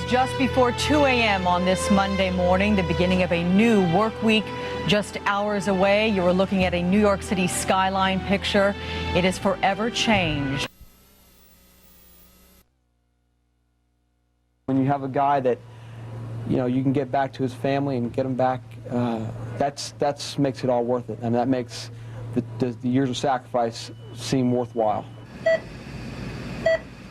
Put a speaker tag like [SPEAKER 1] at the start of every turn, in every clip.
[SPEAKER 1] just before 2 a.m. on this Monday morning, the beginning of a new work week. Just hours away, you are looking at a New York City skyline picture. It is forever changed.
[SPEAKER 2] When you have a guy that, you know, you can get back to his family and get him back, that's makes it all worth it. And that makes the years of sacrifice seem worthwhile.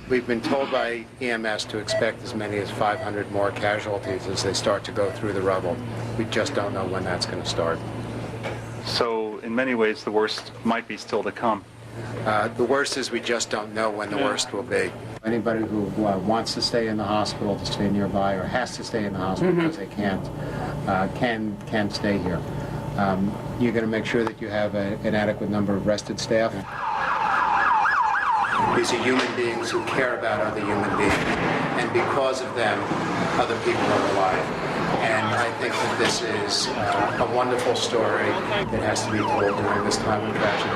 [SPEAKER 3] We've been told by EMS to expect as many as 500 more casualties as they start to go through the rubble. We just don't know when that's going to start.
[SPEAKER 4] So, in many ways, the worst might be still to come.
[SPEAKER 3] The worst is we just don't know when the worst will be. Anybody who wants to stay in the hospital, to stay nearby, or has to stay in the hospital because they can't, can stay here. You're going to make sure that you have an adequate number of rested staff. These are human beings who care about other human beings, and because of them, other people are alive. And I think that this is a wonderful story that has to be told during this time of tragedy.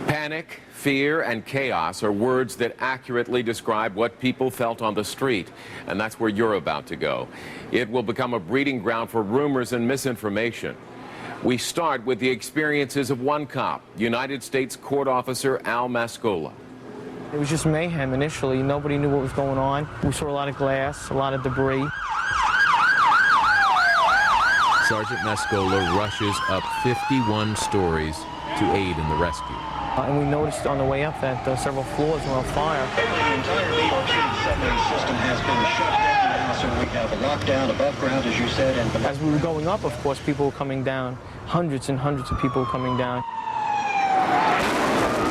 [SPEAKER 5] Panic, fear, and chaos are words that accurately describe what people felt on the street, and that's where you're about to go. It will become a breeding ground for rumors and misinformation. We start with the experiences of one cop, United States Court Officer Al Mascola.
[SPEAKER 6] It was just mayhem initially. Nobody knew what was going on. We saw a lot of glass, a lot of debris.
[SPEAKER 7] Sergeant Mascola rushes up 51 stories to aid in the rescue.
[SPEAKER 6] And we noticed on the way up that several floors were on fire.
[SPEAKER 8] The entire New York City subway system has been shut down now, so we have a lockdown above ground, as you said. And
[SPEAKER 6] as we were going up, of course, people were coming down. Hundreds and hundreds of people were coming down.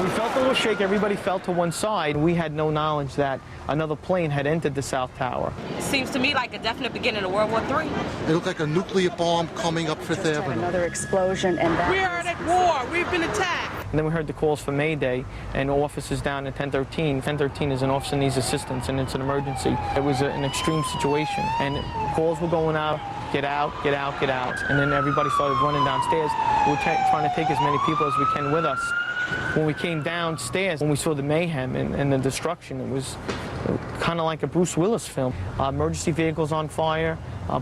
[SPEAKER 6] We felt a little shake. Everybody fell to one side. We had no knowledge that another plane had entered the South Tower.
[SPEAKER 9] It seems to me like a definite beginning of World War III.
[SPEAKER 10] It looked like a nuclear bomb coming up Fifth Avenue.
[SPEAKER 11] Another explosion, and that
[SPEAKER 9] we are at war. We've been attacked.
[SPEAKER 6] And then we heard the calls for Mayday, and officers down at 1013. 1013 is an officer needs assistance, and it's an emergency. It was an extreme situation, and calls were going out, get out, get out, get out. And then everybody started running downstairs. We were trying to take as many people as we can with us. When we came downstairs, when we saw the mayhem and the destruction, it was kind of like a Bruce Willis film. Emergency vehicles on fire,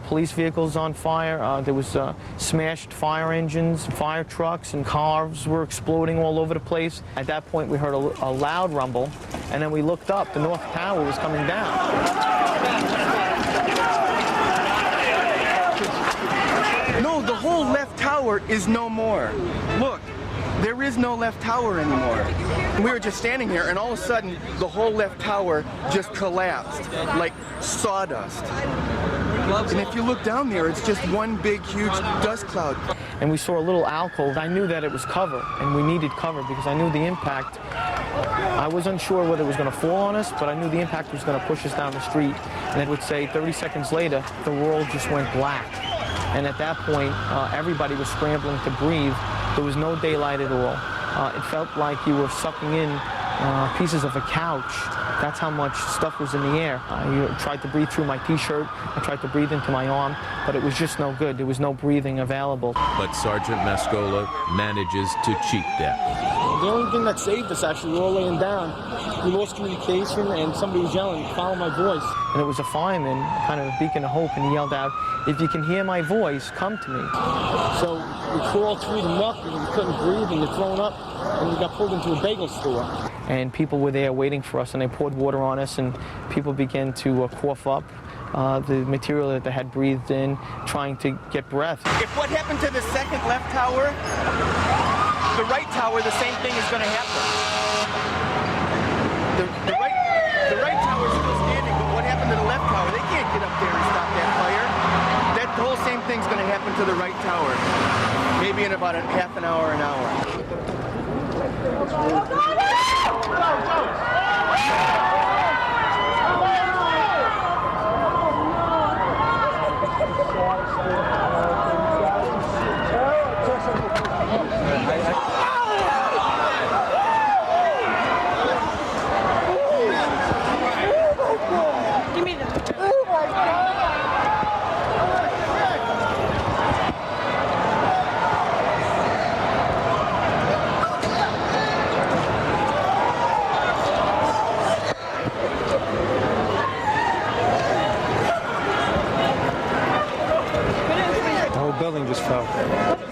[SPEAKER 6] police vehicles on fire. There was smashed fire engines, fire trucks, and cars were exploding all over the place. At that point, we heard a loud rumble, and then we looked up. The North Tower was coming down.
[SPEAKER 12] No, the whole left tower is no more. Look. There is no left tower anymore. We were just standing here, and all of a sudden, the whole left tower just collapsed, like sawdust. And if you look down there, it's just one big, huge dust cloud.
[SPEAKER 6] And we saw a little alcove. I knew that it was cover, and we needed cover because I knew the impact. I was unsure whether it was going to fall on us, but I knew the impact was going to push us down the street. And it would say 30 seconds later, the world just went black. And at that point, everybody was scrambling to breathe. There was no daylight at all. It felt like you were sucking in pieces of a couch. That's how much stuff was in the air. I tried to breathe through my T-shirt. I tried to breathe into my arm, but it was just no good. There was no breathing available.
[SPEAKER 7] But Sergeant Mascola manages to cheat death.
[SPEAKER 6] The only thing that saved us, actually, we were all laying down. We lost communication, and somebody was yelling, "Follow my voice." And it was a fireman, kind of a beacon of hope, and he yelled out, "If you can hear my voice, come to me." So we crawled through the muck, and we couldn't breathe, and we're thrown up, and we got pulled into a bagel store. And people were there waiting for us, and they poured water on us, and people began to cough up the material that they had breathed in, trying to get breath.
[SPEAKER 12] If what happened to the second left tower, the right tower, the same thing is going to happen. The right tower is still standing, but what happened to the left tower? They can't get up there and stop that fire. That whole same thing's going to happen to the right tower. Maybe in about half an hour, an hour.
[SPEAKER 9] Give me the...
[SPEAKER 11] building just fell.